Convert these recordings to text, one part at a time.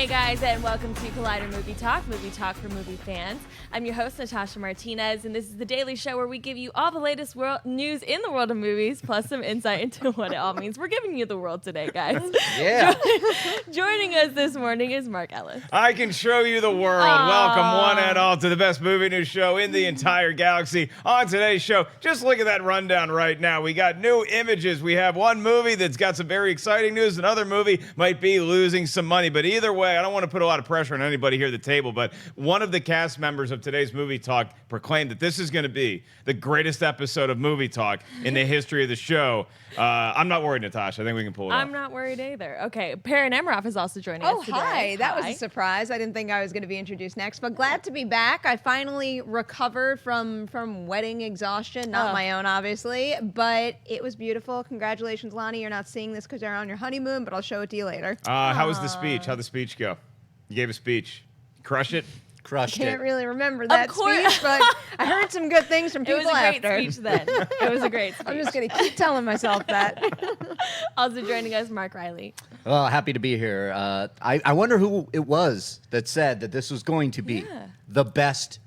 Hey guys, and welcome to Collider Movie Talk for movie fans. I'm your host, Natasha Martinez, and this is the daily show where we give you all the latest news in the world of movies, plus some insight into what it all means. We're giving you the world today, guys. Yeah. Joining us this morning is Mark Ellis. I can show you the world. Aww. Welcome one and all to the best movie news show in the entire galaxy. On today's show, just look at that rundown right now. We got new images. We have one movie that's got some very exciting news. Another movie might be losing some money. But either way, I don't want to put a lot of pressure on anybody here at the table, but one of the cast members of today's Movie Talk proclaimed that this is going to be the greatest episode of Movie Talk in the history of the show. I'm not worried, Natasha. I think we can pull it off. I'm not worried either. Okay, Perri Nemiroff is also joining us today. Oh, hi. That was Hi. a surprise. I didn't think I was going to be introduced next, but glad to be back. I finally recovered from wedding exhaustion. Not my own, obviously, but it was beautiful. Congratulations, Lonnie. You're not seeing this because you're on your honeymoon, but I'll show it to you later. How was the speech? How'd the speech go? You gave a speech. Crush it? Crushed Can't it. really remember that course. speech, but I heard some good things from It people was a great after. speech then. It was a great speech. I'm just going to keep telling myself that. Also joining us, Mark Reilly. Well, happy to be here. I wonder who it was that said that this was going to be the best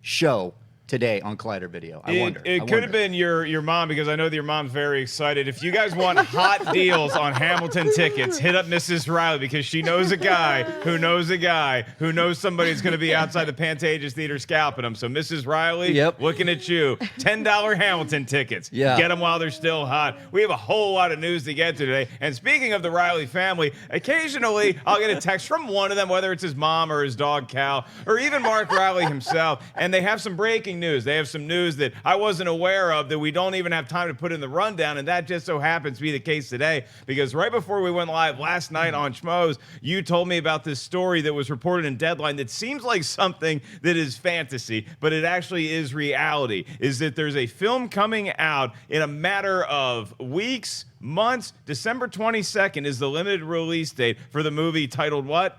show today on Collider Video. I wonder. It could have been your mom, because I know that your mom's very excited. If you guys want hot deals on Hamilton tickets, hit up Mrs. Reilly, because she knows a guy who knows a guy who knows somebody who's going to be outside the Pantages Theater scalping them. So Mrs. Reilly, looking at you. $10 Hamilton tickets. Yeah. Get them while they're still hot. We have a whole lot of news to get to today. And speaking of the Reilly family, occasionally I'll get a text from one of them, whether it's his mom or his dog Cal, or even Mark Reilly himself, and they have some breaking news. They have some news that I wasn't aware of that we don't even have time to put in the rundown, and that just so happens to be the case today, because right before we went live last night on Schmoes, you told me about this story that was reported in Deadline that seems like something that is fantasy, but it actually is reality, is that there's a film coming out in a matter of weeks, months. December 22nd is the limited release date for the movie titled what?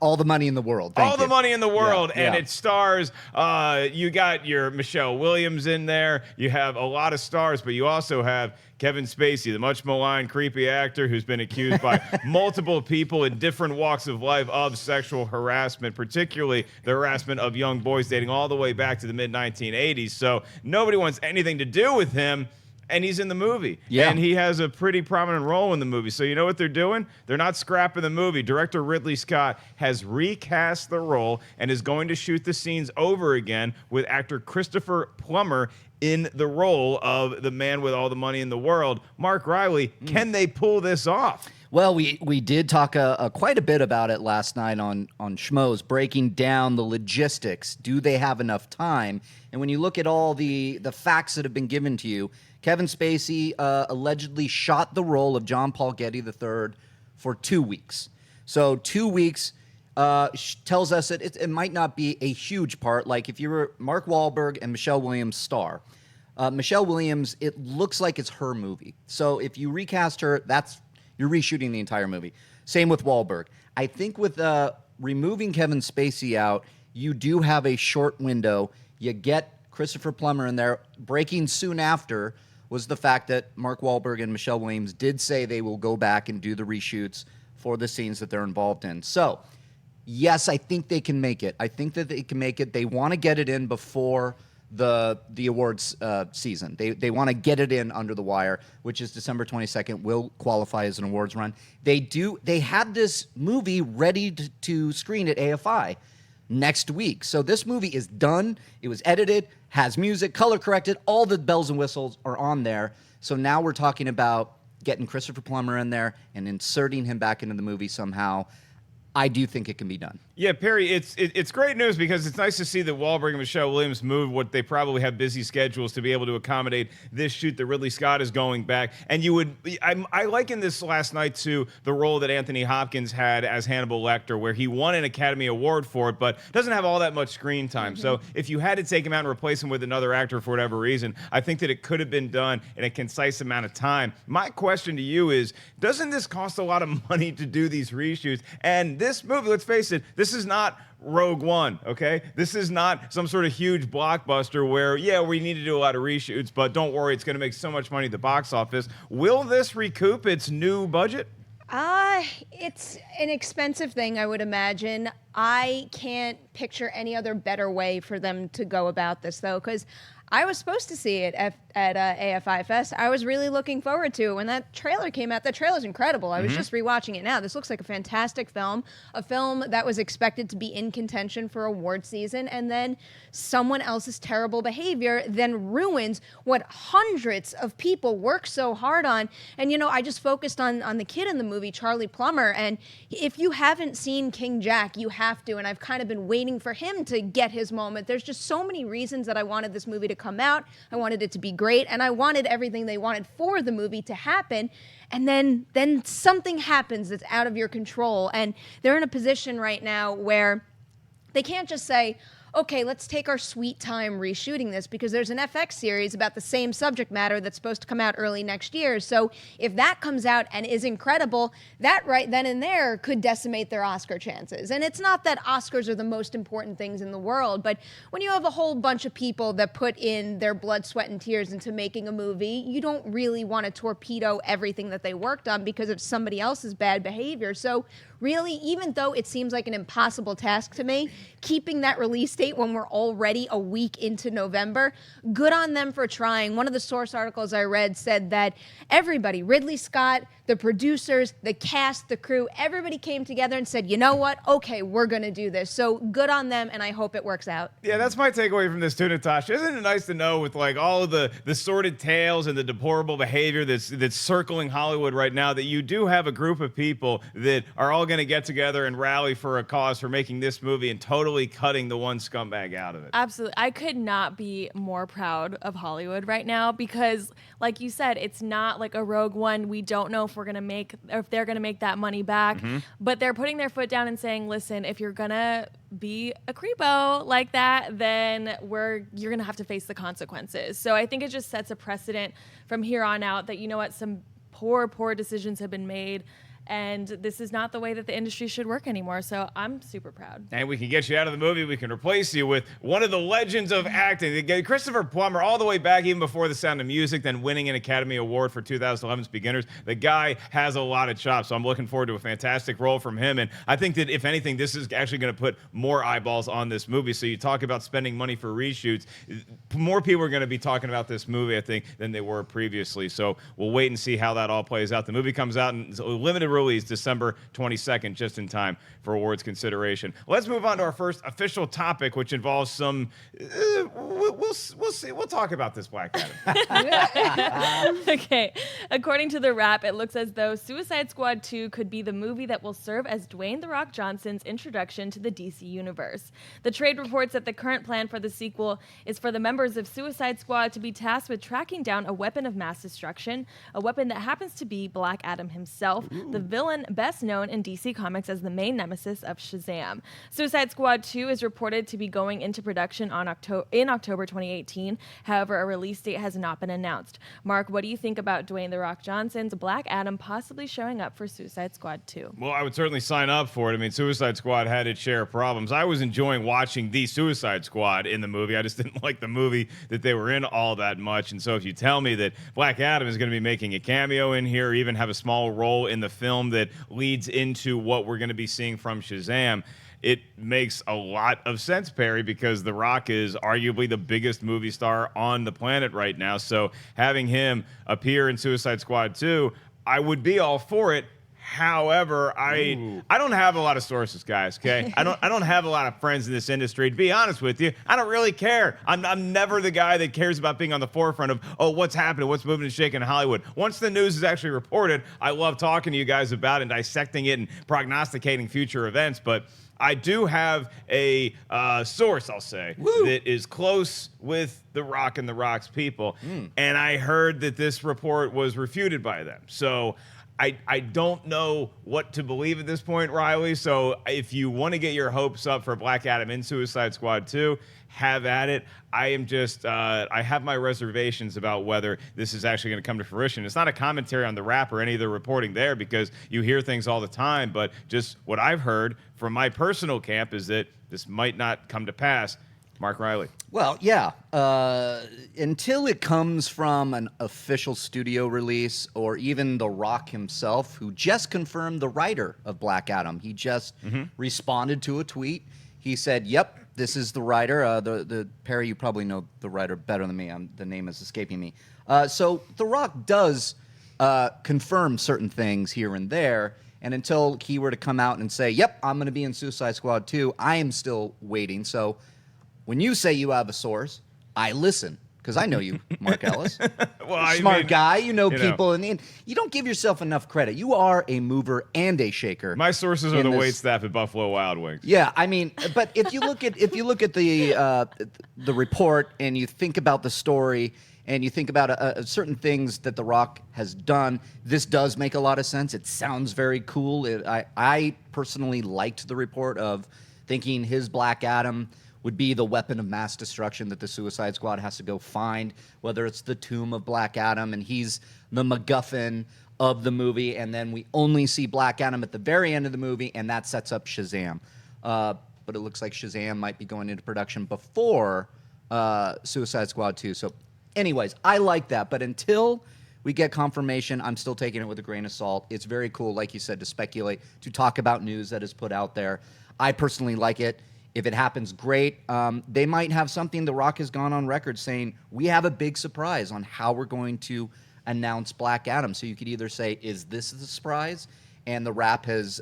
All the Money in the World. All the Money in the World, Yeah, and yeah. it stars, you got your Michelle Williams in there, you have a lot of stars, but you also have Kevin Spacey, the much maligned, creepy actor who's been accused by multiple people in different walks of life of sexual harassment, particularly the harassment of young boys dating all the way back to the mid-1980s, so nobody wants anything to do with him. And he's in the movie. Yeah. And he has a pretty prominent role in the movie. So you know what they're doing? They're not scrapping the movie. Director Ridley Scott has recast the role and is going to shoot the scenes over again with actor Christopher Plummer in the role of the man with all the money in the world. Mark Reilly, can they pull this off? Well, we did talk quite a bit about it last night on Schmoes, breaking down the logistics. Do they have enough time? And when you look at all the facts that have been given to you, Kevin Spacey allegedly shot the role of John Paul Getty III for 2 weeks. So 2 weeks tells us that it might not be a huge part. Like if you were Mark Wahlberg and Michelle Williams star. Michelle Williams, it looks like it's her movie. So if you recast her, you're reshooting the entire movie. Same with Wahlberg. I think with removing Kevin Spacey out, you do have a short window. You get Christopher Plummer in there. Breaking soon after was the fact that Mark Wahlberg and Michelle Williams did say they will go back and do the reshoots for the scenes that they're involved in. So, yes, I think they can make it. I think that they can make it. They want to get it in before the awards season. They want to get it in under the wire, which is December 22nd, will qualify as an awards run. They had this movie ready to screen at AFI next week. So this movie is done. It was edited, has music, color corrected, all the bells and whistles are on there. So now we're talking about getting Christopher Plummer in there and inserting him back into the movie somehow. I do think it can be done. Yeah, Perri, it's great news, because it's nice to see that Wahlberg and Michelle Williams moved what they probably have busy schedules to be able to accommodate this shoot that Ridley Scott is going back. And I likened this last night to the role that Anthony Hopkins had as Hannibal Lecter, where he won an Academy Award for it, but doesn't have all that much screen time. So if you had to take him out and replace him with another actor for whatever reason, I think that it could have been done in a concise amount of time. My question to you is, doesn't this cost a lot of money to do these reshoots? And this movie, let's face it, this is not Rogue One, okay? This is not some sort of huge blockbuster where, yeah, we need to do a lot of reshoots, but don't worry, it's going to make so much money at the box office. Will this recoup its new budget? It's an expensive thing, I would imagine. I can't picture any other better way for them to go about this, though, because I was supposed to see it at AFI Fest. I was really looking forward to it. When that trailer came out, that trailer's incredible. I was just rewatching it now. This looks like a fantastic film, a film that was expected to be in contention for award season, and then someone else's terrible behavior then ruins what hundreds of people work so hard on. And, I just focused on the kid in the movie, Charlie Plummer, and if you haven't seen King Jack, you have to, and I've kind of been waiting for him to get his moment. There's just so many reasons that I wanted this movie to come out. I wanted it to be great, and I wanted everything they wanted for the movie to happen. And then something happens that's out of your control, and they're in a position right now where they can't just say, okay, let's take our sweet time reshooting this, because there's an FX series about the same subject matter that's supposed to come out early next year. So if that comes out and is incredible, that right then and there could decimate their Oscar chances. And it's not that Oscars are the most important things in the world, but when you have a whole bunch of people that put in their blood, sweat, and tears into making a movie, you don't really want to torpedo everything that they worked on because of somebody else's bad behavior. So really, even though it seems like an impossible task to me, keeping that release date when we're already a week into November, good on them for trying. One of the source articles I read said that everybody, Ridley Scott, the producers, the cast, the crew, everybody came together and said, you know what? Okay, we're going to do this. So good on them, and I hope it works out. Yeah, that's my takeaway from this too, Natasha. Isn't it nice to know, with like all of the sordid tales and the deplorable behavior that's circling Hollywood right now, that you do have a group of people that are all going to get together and rally for a cause for making this movie and totally cutting the one scumbag out of it. Absolutely. I could not be more proud of Hollywood right now because, like you said, it's not like a Rogue One. We don't know if we're going to make, or if they're going to make that money back, but they're putting their foot down and saying, listen, if you're going to be a creepo like that, then you're going to have to face the consequences. So I think it just sets a precedent from here on out that, you know what, some poor decisions have been made, and this is not the way that the industry should work anymore. So I'm super proud. And we can get you out of the movie. We can replace you with one of the legends of acting. Christopher Plummer, all the way back even before The Sound of Music, then winning an Academy Award for 2011's Beginners. The guy has a lot of chops, so I'm looking forward to a fantastic role from him. And I think that, if anything, this is actually going to put more eyeballs on this movie. So you talk about spending money for reshoots. More people are going to be talking about this movie, I think, than they were previously. So we'll wait and see how that all plays out. The movie comes out in a limited release December 22nd, just in time for awards consideration. Let's move on to our first official topic, which involves some. We'll see. We'll talk about this, Black Adam. Okay. According to The Wrap, it looks as though Suicide Squad 2 could be the movie that will serve as Dwayne "The Rock" Johnson's introduction to the DC universe. The trade reports that the current plan for the sequel is for the members of Suicide Squad to be tasked with tracking down a weapon of mass destruction, a weapon that happens to be Black Adam himself, the villain best known in DC Comics as the main nemesis of Shazam. Suicide Squad 2 is reported to be going into production in October 2018. However, a release date has not been announced. Mark, what do you think about Dwayne "The Rock" Johnson's Black Adam possibly showing up for Suicide Squad 2? Well, I would certainly sign up for it. I mean, Suicide Squad had its share of problems. I was enjoying watching the Suicide Squad in the movie. I just didn't like the movie that they were in all that much. And so if you tell me that Black Adam is going to be making a cameo in here, or even have a small role in the film that leads into what we're going to be seeing from Shazam, it makes a lot of sense, Perry, because The Rock is arguably the biggest movie star on the planet right now. So having him appear in Suicide Squad 2, I would be all for it. However, I don't have a lot of sources, guys, okay? I don't have a lot of friends in this industry. To be honest with you, I don't really care. I'm never the guy that cares about being on the forefront of, what's happening, what's moving and shaking in Hollywood. Once the news is actually reported, I love talking to you guys about it and dissecting it and prognosticating future events, but I do have a source, I'll say, that is close with The Rock and The Rock's people, and I heard that this report was refuted by them. So I don't know what to believe at this point, Reilly. So if you want to get your hopes up for Black Adam in Suicide Squad 2, have at it. I am just, I have my reservations about whether this is actually going to come to fruition. It's not a commentary on The Wrap or any of the reporting there, because you hear things all the time, but just what I've heard from my personal camp is that this might not come to pass. Mark Reilly. Well, yeah. Until it comes from an official studio release or even The Rock himself, who just confirmed the writer of Black Adam. He just responded to a tweet. He said, "Yep, this is the writer." The Perri, you probably know the writer better than me. The name is escaping me. So The Rock does confirm certain things here and there. And until he were to come out and say, "Yep, I'm going to be in Suicide Squad 2," I am still waiting. So when you say you have a source, I listen because I know you, Mark Ellis. Well, Smart guy, you know people, and you don't give yourself enough credit. You are a mover and a shaker. My sources are the wait staff at Buffalo Wild Wings. Yeah, I mean, but if you look at the report and you think about the story and you think about certain things that The Rock has done, this does make a lot of sense. It sounds very cool. I personally liked the report of thinking his Black Adam would be the weapon of mass destruction that the Suicide Squad has to go find, whether it's the tomb of Black Adam and he's the MacGuffin of the movie, and then we only see Black Adam at the very end of the movie, and that sets up Shazam. But it looks like Shazam might be going into production before Suicide Squad 2. So anyways, I like that, but until we get confirmation, I'm still taking it with a grain of salt. It's very cool, like you said, to speculate, to talk about news that is put out there. I personally like it. If it happens, great. They might have something. The Rock has gone on record saying, we have a big surprise on how we're going to announce Black Adam. So you could either say, is this the surprise? And the rap has,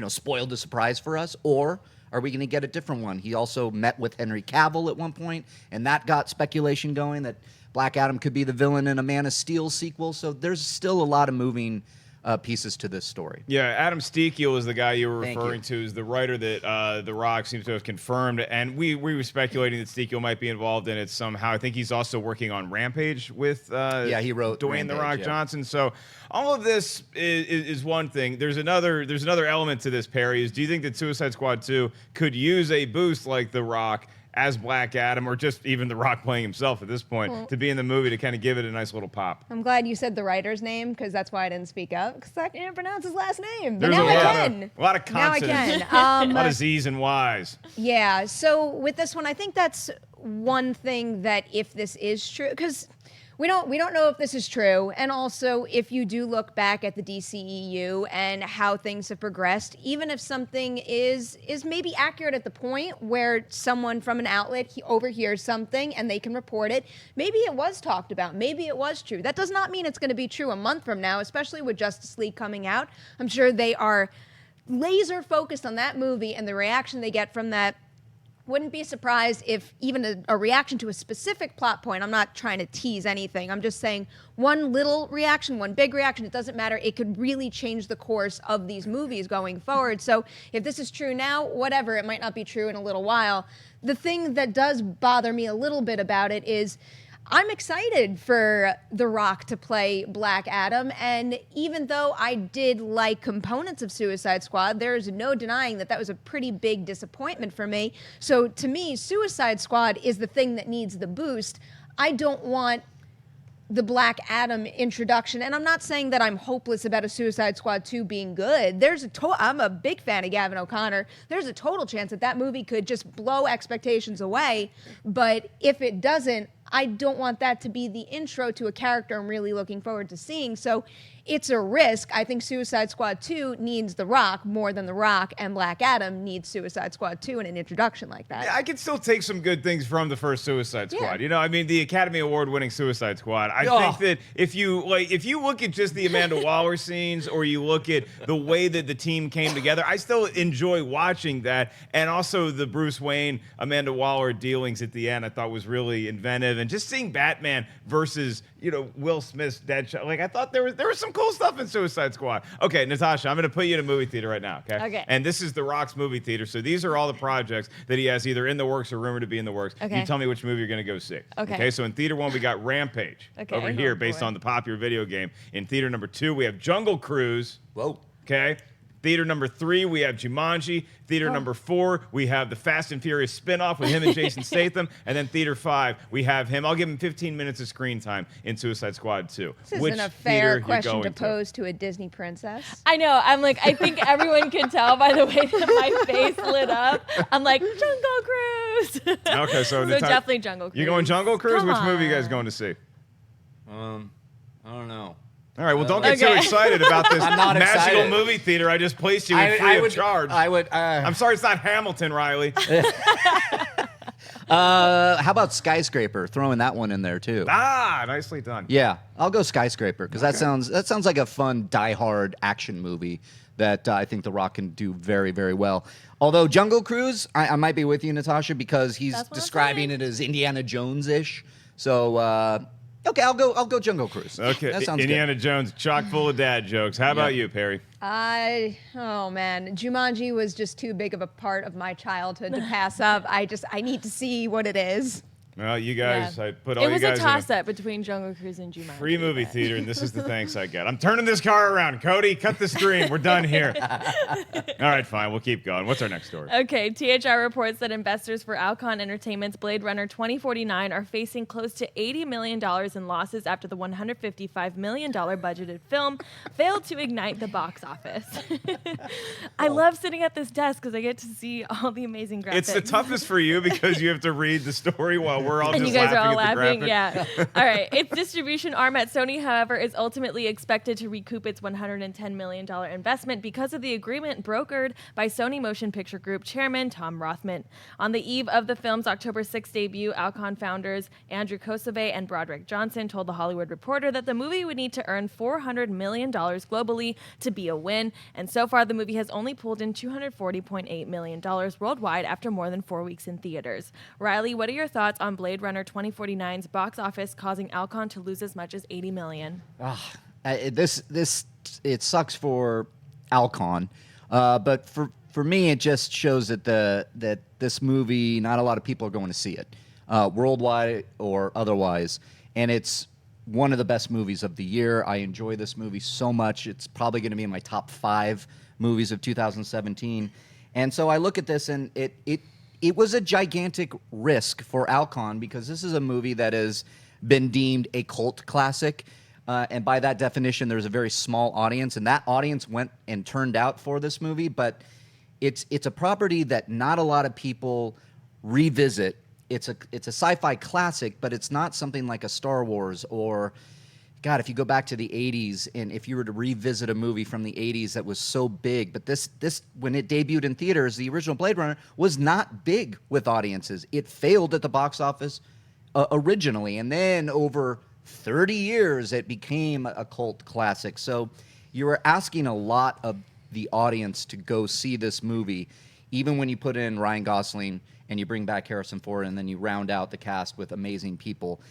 spoiled the surprise for us. Or are we going to get a different one? He also met with Henry Cavill at one point, and that got speculation going that Black Adam could be the villain in a Man of Steel sequel. So there's still a lot of moving pieces to this story. Yeah, Adam Steekiel is the guy you were referring to, is the writer that The Rock seems to have confirmed, and we were speculating that Steekiel might be involved in it somehow. I think he's also working on Rampage with he wrote Dwayne Rampage, The Rock Johnson. So all of this is one thing. There's another element to this, Perri, is do you think that Suicide Squad 2 could use a boost like The Rock as Black Adam, or just even The Rock playing himself at this point, to be in the movie to kind of give it a nice little pop? I'm glad you said the writer's name, because that's why I didn't speak up, because I can't pronounce his last name. But There's now a I lot can. Of, a lot of consonants. Now I can. A lot of Z's and Y's. Yeah, so with this one, I think that's one thing that if this is true, because we don't know if this is true, and also if you do look back at the DCEU and how things have progressed, even if something is maybe accurate at the point where someone from an outlet overhears something and they can report it, maybe it was talked about, maybe it was true. That does not mean it's going to be true a month from now, especially with Justice League coming out. I'm sure they are laser focused on that movie and the reaction they get from that. Wouldn't be surprised if even a reaction to a specific plot point, I'm not trying to tease anything, I'm just saying one little reaction, one big reaction, it doesn't matter, it could really change the course of these movies going forward. So if this is true now, whatever, it might not be true in a little while. The thing that does bother me a little bit about it is I'm excited for The Rock to play Black Adam, and even though I did like components of Suicide Squad, there's no denying that was a pretty big disappointment for me. So to me, Suicide Squad is the thing that needs the boost. I don't want the Black Adam introduction, and I'm not saying that I'm hopeless about a Suicide Squad 2 being good. I'm a big fan of Gavin O'Connor. There's a total chance that movie could just blow expectations away, but if it doesn't, I don't want that to be the intro to a character I'm really looking forward to seeing. So it's a risk. I think Suicide Squad 2 needs The Rock more than The Rock and Black Adam needs Suicide Squad 2 in an introduction like that. Yeah, I can still take some good things from the first Suicide Squad. Yeah. I mean, the Academy Award winning Suicide Squad. I think that if you look at just the Amanda Waller scenes, or you look at the way that the team came together, I still enjoy watching that. And also the Bruce Wayne, Amanda Waller dealings at the end, I thought was really inventive. And just seeing Batman versus, Will Smith's Deadshot. Like, I thought there was some cool stuff in Suicide Squad. Okay, Natasha, I'm going to put you in a movie theater right now, okay? Okay. And this is The Rock's movie theater, so these are all the projects that he has either in the works or rumored to be in the works. Okay. You tell me which movie you're going to go see. Okay. So in theater 1, we got Rampage over here, based on the popular video game. In theater number 2, we have Jungle Cruise. Whoa. Okay. Theater number 3, we have Jumanji. Theater number 4, we have the Fast and Furious spinoff with him and Jason Statham. And then theater 5, we have him. I'll give him 15 minutes of screen time in Suicide Squad 2. This Which isn't a fair theater question you to going pose to a Disney princess. I know. I'm like, I think everyone can tell by the way that my face lit up. I'm like, Jungle Cruise. Okay, so definitely Jungle Cruise. You going Jungle Cruise? Come Which movie you on. guys going to see? I don't know. All right, well, don't get too Okay. excited about this I'm not magical excited. movie theater I just placed you in free of charge. I would. I'm sorry it's not Hamilton, Reilly. How about Skyscraper? Throwing that one in there too. Nicely done. Yeah, I'll go Skyscraper because that sounds like a fun, die-hard action movie that I think The Rock can do very, very well. Although Jungle Cruise, I might be with you, Natasha, because he's That's what I'm describing saying. it as Indiana Jones-ish. So okay, I'll go Jungle Cruise. Okay, that sounds Indiana good. Jones, chock full of dad jokes. How about you, Perry? Oh man, Jumanji was just too big of a part of my childhood to pass up. I need to see what it is. Well, you guys, Yeah. I put all It you was guys a in a toss-up between Jungle Cruise and Jumanji. free movie but- theater, and this is the thanks I get. I'm turning this car around. Cody, cut the stream. We're done here. All right, fine. We'll keep going. What's our next story? Okay, THR reports that investors for Alcon Entertainment's Blade Runner 2049 are facing close to $80 million in losses after the $155 million budgeted film failed to ignite the box office. I love sitting at this desk because I get to see all the amazing graphics. It's the toughest for you because you have to read the story while we're all And just you guys are all at the laughing, graphic. yeah. All right. Its distribution arm at Sony, however, is ultimately expected to recoup its $110 million investment because of the agreement brokered by Sony Motion Picture Group chairman Tom Rothman. On the eve of the film's October 6th debut, Alcon founders Andrew Kosove and Broderick Johnson told The Hollywood Reporter that the movie would need to earn $400 million globally to be a win, and so far the movie has only pulled in $240.8 million worldwide after more than 4 weeks in theaters. Reilly, what are your thoughts on Blade Runner 2049's box office causing Alcon to lose as much as $80 million? It sucks for Alcon, but for me, it just shows that this movie, not a lot of people are going to see it, worldwide or otherwise, and it's one of the best movies of the year. I enjoy this movie so much. It's probably going to be in my top 5 movies of 2017, and so I look at this and it was a gigantic risk for Alcon because this is a movie that has been deemed a cult classic. And by that definition, there's a very small audience, and that audience went and turned out for this movie. But it's a property that not a lot of people revisit. It's a sci-fi classic, but it's not something like a Star Wars or, God, if you go back to the 80s, and if you were to revisit a movie from the 80s that was so big, but this when it debuted in theaters, the original Blade Runner was not big with audiences. It failed at the box office originally, and then over 30 years, it became a cult classic. So you were asking a lot of the audience to go see this movie, even when you put in Ryan Gosling and you bring back Harrison Ford, and then you round out the cast with amazing people.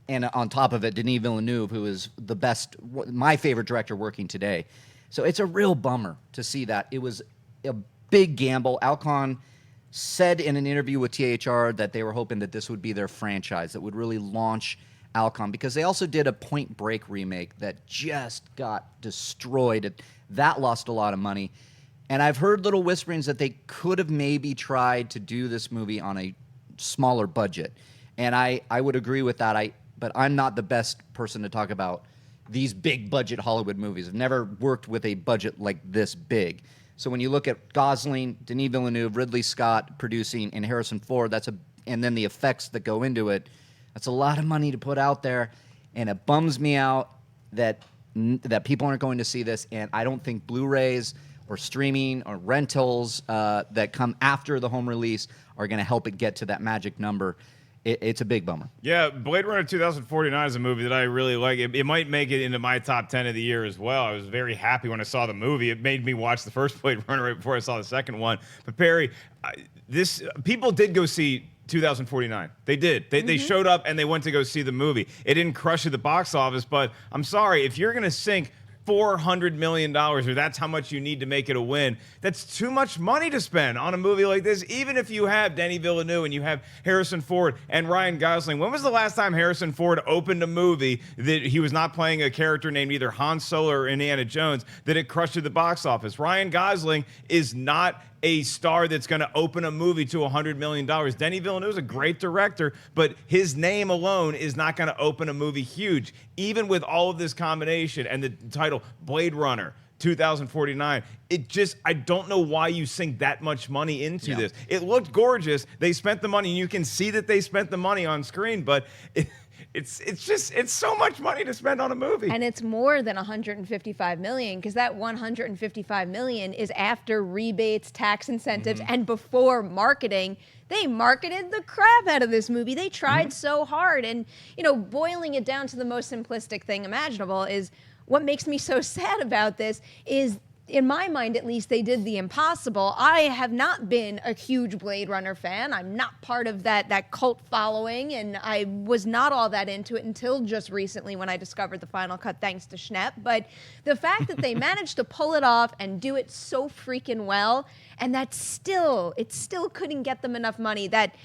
And on top of it, Denis Villeneuve, who is the best, my favorite director working today. So it's a real bummer to see that. It was a big gamble. Alcon said in an interview with THR that they were hoping that this would be their franchise that would really launch Alcon, because they also did a Point Break remake that just got destroyed. That lost a lot of money. And I've heard little whisperings that they could have maybe tried to do this movie on a smaller budget. And I would agree with that. But I'm not the best person to talk about these big budget Hollywood movies. I've never worked with a budget like this big. So when you look at Gosling, Denis Villeneuve, Ridley Scott producing, and Harrison Ford, and then the effects that go into it, that's a lot of money to put out there, and it bums me out that people aren't going to see this. And I don't think Blu-rays or streaming or rentals that come after the home release are going to help it get to that magic number. It's a big bummer. Yeah, Blade Runner 2049 is a movie that I really like. It might make it into my top 10 of the year as well. I was very happy when I saw the movie. It made me watch the first Blade Runner right before I saw the second one. But Perry, people did go see 2049. They did. They showed up and they went to go see the movie. It didn't crush at the box office, but I'm sorry, if you're going to sink $400 million, or that's how much you need to make it a win. That's too much money to spend on a movie like this, even if you have Denis Villeneuve and you have Harrison Ford and Ryan Gosling. When was the last time Harrison Ford opened a movie that he was not playing a character named either Han Solo or Indiana Jones that it crushed at the box office? Ryan Gosling is not a star that's going to open a movie to $100 million. Denis Villeneuve is a great director, but his name alone is not going to open a movie huge, even with all of this combination and the title Blade Runner 2049. I don't know why you sink that much money into this. It looked gorgeous. They spent the money, and you can see that they spent the money on screen, but it's so much money to spend on a movie. And it's more than 155 million, because that 155 million is after rebates, tax incentives, and before marketing. They marketed the crap out of this movie. They tried so hard. And, boiling it down to the most simplistic thing imaginable is what makes me so sad about this is, in my mind, at least, they did the impossible. I have not been a huge Blade Runner fan. I'm not part of that cult following, and I was not all that into it until just recently when I discovered the final cut, thanks to Schnepp. But the fact that they managed to pull it off and do it so freaking well, and it still couldn't get them enough money, that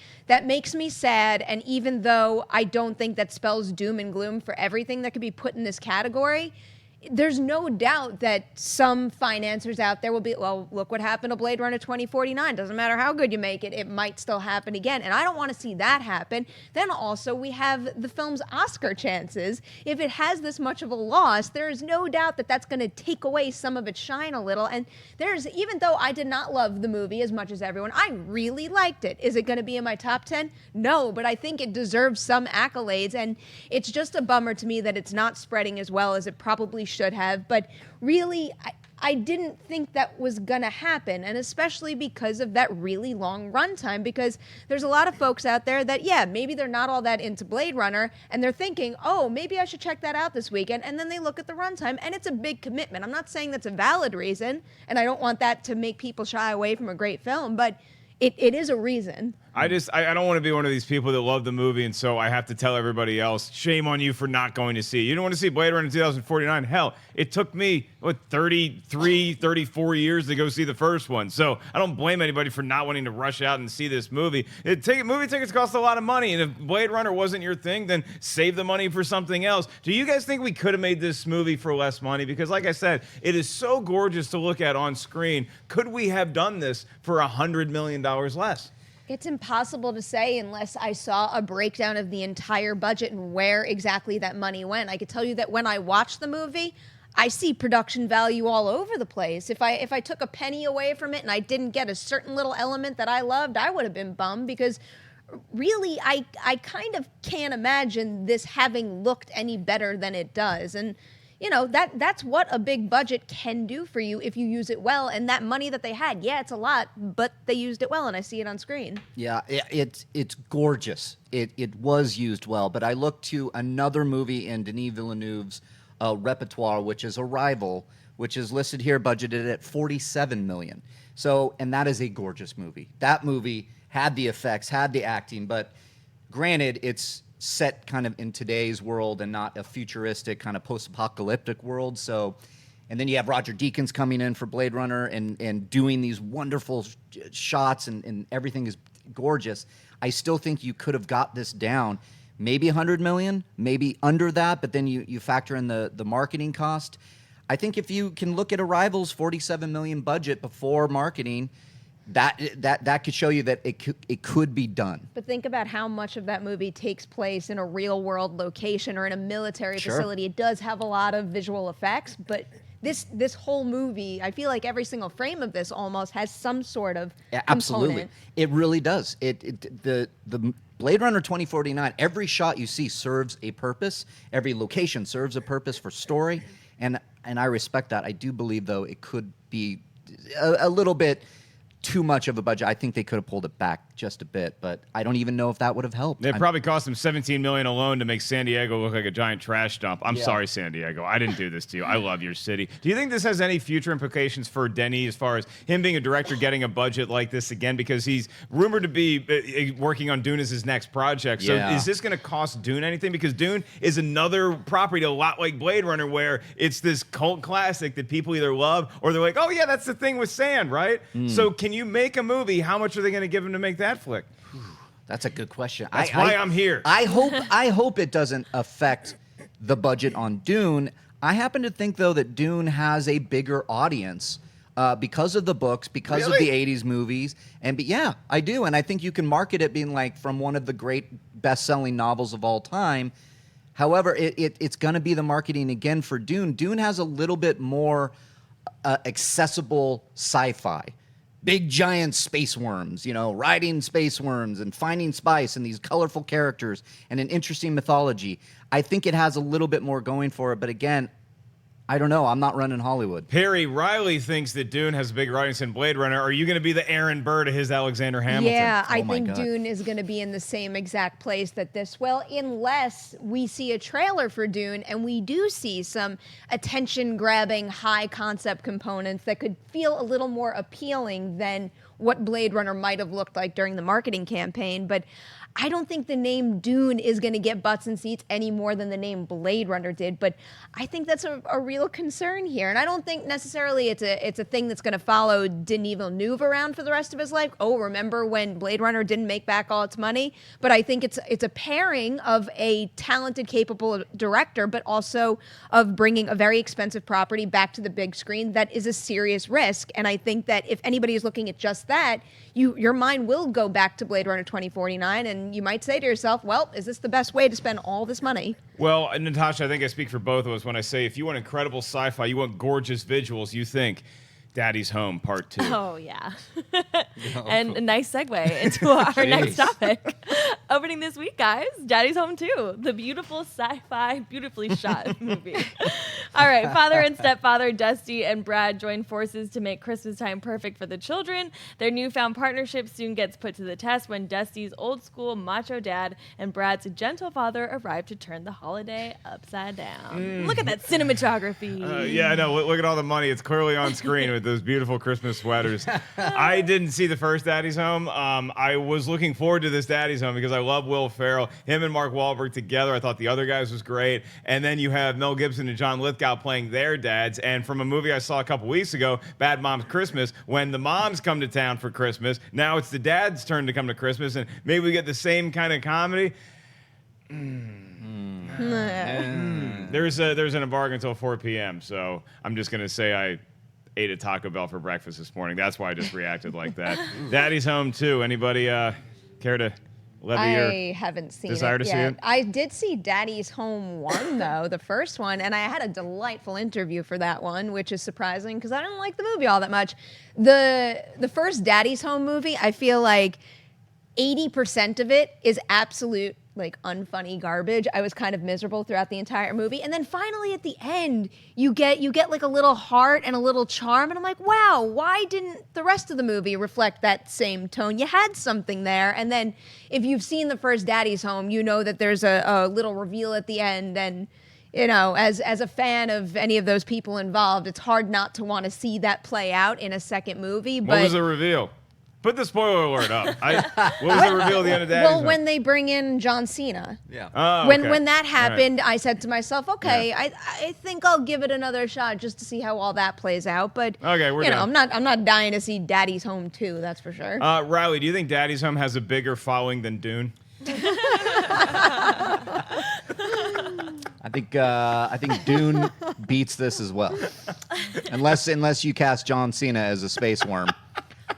makes me sad. And even though I don't think that spells doom and gloom for everything that could be put in this category, there's no doubt that some financiers out there will be, well, look what happened to Blade Runner 2049. Doesn't matter how good you make it, it might still happen again. And I don't want to see that happen. Then also we have the film's Oscar chances. If it has this much of a loss, there is no doubt that that's going to take away some of its shine a little. And even though I did not love the movie as much as everyone, I really liked it. Is it going to be in my top 10? No, but I think it deserves some accolades. And it's just a bummer to me that it's not spreading as well as it probably should have. But really, I didn't think that was gonna happen, and especially because of that really long runtime, because there's a lot of folks out there that, maybe they're not all that into Blade Runner, and they're thinking, oh, maybe I should check that out this weekend, and then they look at the runtime, and it's a big commitment. I'm not saying that's a valid reason, and I don't want that to make people shy away from a great film, but it is a reason. I don't want to be one of these people that love the movie, and so I have to tell everybody else, shame on you for not going to see it. You don't want to see Blade Runner 2049. Hell, it took me, 34 years to go see the first one. So I don't blame anybody for not wanting to rush out and see this movie. Movie tickets cost a lot of money, and if Blade Runner wasn't your thing, then save the money for something else. Do you guys think we could have made this movie for less money? Because like I said, it is so gorgeous to look at on screen. Could we have done this for $100 million less? It's impossible to say unless I saw a breakdown of the entire budget and where exactly that money went. I could tell you that when I watched the movie, I see production value all over the place. If I took a penny away from it and I didn't get a certain little element that I loved, I would have been bummed, because really, I kind of can't imagine this having looked any better than it does. And that's what a big budget can do for you if you use it well. And that money that they had, it's a lot, but they used it well, and I see it on screen. Yeah, it's gorgeous. It was used well, but I look to another movie in Denis Villeneuve's repertoire, which is Arrival, which is listed here, budgeted at $47 million. So, and that is a gorgeous movie. That movie had the effects, had the acting, but granted, it's set kind of in today's world and not a futuristic kind of post-apocalyptic world. So, and then you have Roger Deakins coming in for Blade Runner and doing these wonderful shots, and everything is gorgeous. I still think you could have got this down, maybe $100 million, maybe under that, but then you factor in the marketing cost. I think if you can look at Arrival's $47 million budget before marketing, that could show you that it could be done. But think about how much of that movie takes place in a real world location or in a military facility. It does have a lot of visual effects, but this whole movie, I feel like every single frame of this almost has some sort of absolutely component. It really does. The Blade Runner 2049, every shot you see serves a purpose. Every location serves a purpose for story, and I respect that. I do believe, though, it could be a little bit too much of a budget. I think they could have pulled it back just a bit, but I don't even know if that would have helped. It probably cost them $17 million alone to make San Diego look like a giant trash dump. I'm sorry, San Diego. I didn't do this to you. I love your city. Do you think this has any future implications for Denis as far as him being a director getting a budget like this again? Because he's rumored to be working on Dune as his next project. So is this going to cost Dune anything? Because Dune is another property a lot like Blade Runner, where it's this cult classic that people either love or they're like, oh yeah, that's the thing with sand, right? So can you make a movie? How much are they going to give him to make that flick? That's a good question. That's why I'm here. I hope it doesn't affect the budget on Dune. I happen to think, though, that Dune has a bigger audience because of the books, because of the 80s movies. Yeah, I do. And I think you can market it being like from one of the great best-selling novels of all time. However, it's going to be the marketing again for Dune. Dune has a little bit more accessible sci-fi. Big giant space worms, riding space worms and finding spice and these colorful characters and an interesting mythology. I think it has a little bit more going for it, but again, I don't know. I'm not running Hollywood. Perry, Reilly thinks that Dune has a bigger audience than Blade Runner. Are you going to be the Aaron Burr to his Alexander Hamilton? Yeah, I my think God. Dune is going to be in the same exact place that this will, unless we see a trailer for Dune and we do see some attention-grabbing, high-concept components that could feel a little more appealing than what Blade Runner might have looked like during the marketing campaign. But I don't think the name Dune is going to get butts and seats any more than the name Blade Runner did, but I think that's a real concern here. And I don't think necessarily it's a thing that's going to follow Denis Villeneuve around for the rest of his life. Oh, remember when Blade Runner didn't make back all its money? But I think it's a pairing of a talented, capable director, but also of bringing a very expensive property back to the big screen that is a serious risk. And I think that if anybody is looking at just that, your mind will go back to Blade Runner 2049, and you might say to yourself, well, is this the best way to spend all this money? Well, Natasha, I think I speak for both of us when I say if you want incredible sci-fi, you want gorgeous visuals, you think Daddy's Home Part 2. Oh, yeah. And a nice segue into our next topic. Opening this week, guys, Daddy's Home 2, the beautiful sci-fi, beautifully shot movie. All right, father and stepfather Dusty and Brad join forces to make Christmas time perfect for the children. Their newfound partnership soon gets put to the test when Dusty's old school macho dad and Brad's gentle father arrive to turn the holiday upside down. Look at that cinematography. Yeah, I know. Look at all the money. It's clearly on screen with those beautiful Christmas sweaters. I didn't see the first Daddy's Home. I was looking forward to this Daddy's Home because I love Will Ferrell. Him and Mark Wahlberg together. I thought the other guys was great. And then you have Mel Gibson and John Lithgow playing their dads. And from a movie I saw a couple weeks ago, Bad Moms Christmas, when the moms come to town for Christmas, now it's the dad's turn to come to Christmas, and maybe we get the same kind of comedy. There's an embargo until 4 p.m., so I'm just going to say I ate a Taco Bell for breakfast this morning. That's why I just reacted like that. Daddy's Home 2. Anybody care to levy your I haven't seen desire it to yet. see it? I did see Daddy's Home 1, though, the first one, and I had a delightful interview for that one, which is surprising because I didn't like the movie all that much. The first Daddy's Home movie, I feel like 80% of it is absolute unfunny garbage. I was kind of miserable throughout the entire movie. And then finally at the end, you get like a little heart and a little charm. And I'm like, wow, why didn't the rest of the movie reflect that same tone? You had something there. And then if you've seen the first Daddy's Home, you know that there's a little reveal at the end. And as a fan of any of those people involved, it's hard not to want to see that play out in a second movie. What was the reveal? Put the spoiler alert up. What was the reveal at the end of Daddy's Home? Well, when they bring in John Cena. Yeah. Oh, okay. When that happened, Right. I said to myself, okay, I think I'll give it another shot just to see how all that plays out. But Okay, we're done. I'm not dying to see Daddy's Home 2, that's for sure. Reilly, do you think Daddy's Home has a bigger following than Dune? I think Dune beats this as well, unless you cast John Cena as a space worm.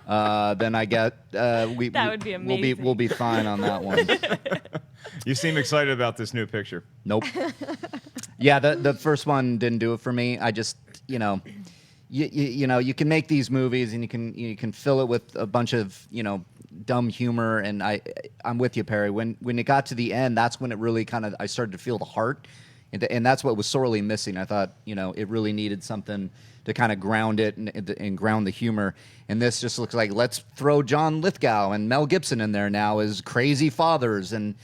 Then I get That would be amazing. We'll be fine on that one. You seem excited about this new picture. Nope. Yeah, the first one didn't do it for me. I just you you can make these movies and you can fill it with a bunch of dumb humor, and I'm with you, Perry. When it got to the end, that's when it really I started to feel the heart And that's what was sorely missing. I thought, it really needed something to kind of ground it and ground the humor. And this just looks like, let's throw John Lithgow and Mel Gibson in there now as crazy fathers. And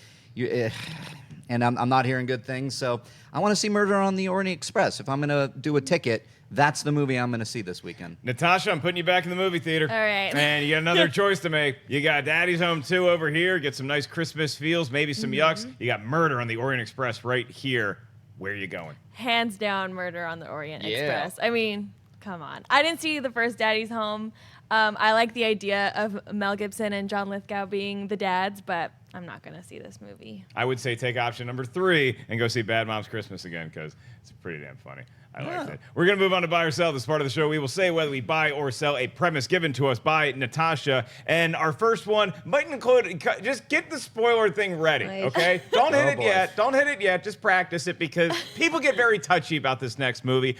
I'm not hearing good things. So I want to see Murder on the Orient Express. If I'm going to do a ticket, that's the movie I'm going to see this weekend. Natasha, I'm putting you back in the movie theater. All right. And you got another choice to make. You got Daddy's Home 2 over here. Get some nice Christmas feels, maybe some yucks. You got Murder on the Orient Express right here. Where are you going? Hands down, Murder on the Orient Yeah. Express. I mean, come on. I didn't see the first Daddy's Home. I like the idea of Mel Gibson and John Lithgow being the dads, but I'm not going to see this movie. I would say take option number 3 and go see Bad Moms Christmas again because it's pretty damn funny. I liked it. We're going to move on to buy or sell. This part of the show, we will say whether we buy or sell a premise given to us by Natasha. And our first one might include, just get the spoiler thing ready, okay? Don't hit it yet. Don't hit it yet. Just practice it because people get very touchy about this next movie.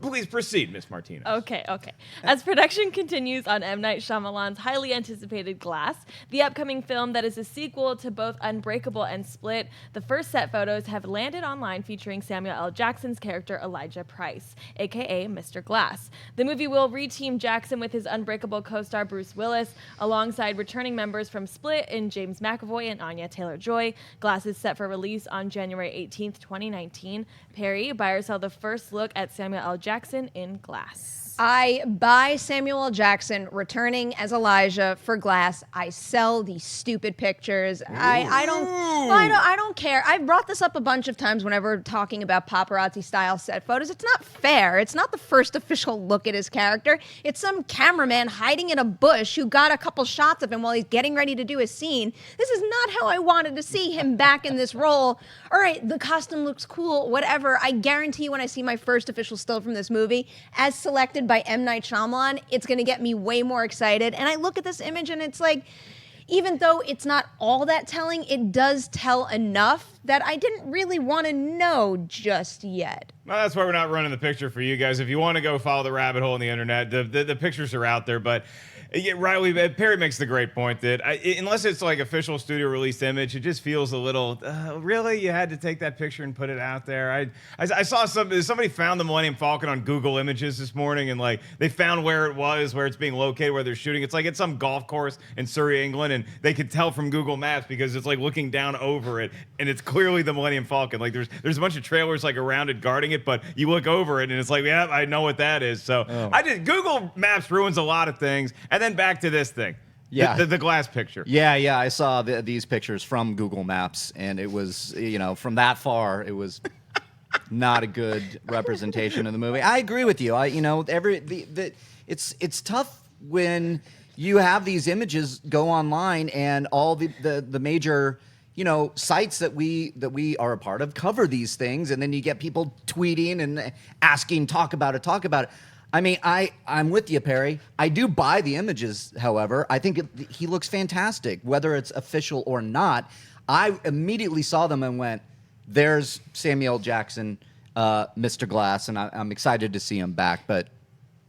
Please proceed, Miss Martinez. Okay. As production continues on M. Night Shyamalan's highly anticipated Glass, the upcoming film that is a sequel to both Unbreakable and Split, the first set photos have landed online featuring Samuel L. Jackson's character Elijah Price, aka Mr. Glass. The movie will reteam Jackson with his Unbreakable co-star Bruce Willis, alongside returning members from Split in James McAvoy and Anya Taylor-Joy. Glass is set for release on January 18th, 2019. Perri, buy or sell the first look at Samuel L. Jackson in Glass? I buy Samuel L. Jackson returning as Elijah for Glass. I sell these stupid pictures. I don't care. I brought this up a bunch of times whenever talking about paparazzi style set photos. It's not fair. It's not the first official look at his character. It's some cameraman hiding in a bush who got a couple shots of him while he's getting ready to do a scene. This is not how I wanted to see him back in this role. All right, the costume looks cool, whatever. I guarantee you when I see my first official still from this movie, as selected by M. Night Shyamalan, it's going to get me way more excited. And I look at this image and it's like, even though it's not all that telling, it does tell enough that I didn't really want to know just yet. Well, that's why we're not running the picture for you guys. If you want to go follow the rabbit hole on the internet, the pictures are out there. But Reilly, Perri makes the great point that unless it's like official studio released image, it just feels a little, really? You had to take that picture and put it out there? I saw somebody found the Millennium Falcon on Google Images this morning, and like they found where it was, where it's being located, where they're shooting. It's like it's some golf course in Surrey, England, and they could tell from Google Maps because it's like looking down over it, and it's clearly the Millennium Falcon. Like there's a bunch of trailers like around it guarding it, but you look over it and it's like, yeah, I know what that is. So Google Maps ruins a lot of things. And then back to this thing. Yeah. The Glass picture. Yeah, I saw these pictures from Google Maps, and it was, from that far, it was not a good representation of the movie. I agree with you. It's tough when you have these images go online and all the major sites that we are a part of cover these things, and then you get people tweeting and asking, talk about it. I mean, I'm with you, Perri. I do buy the images, however. I think he looks fantastic, whether it's official or not. I immediately saw them and went, there's Samuel Jackson, Mr. Glass, and I'm excited to see him back. But,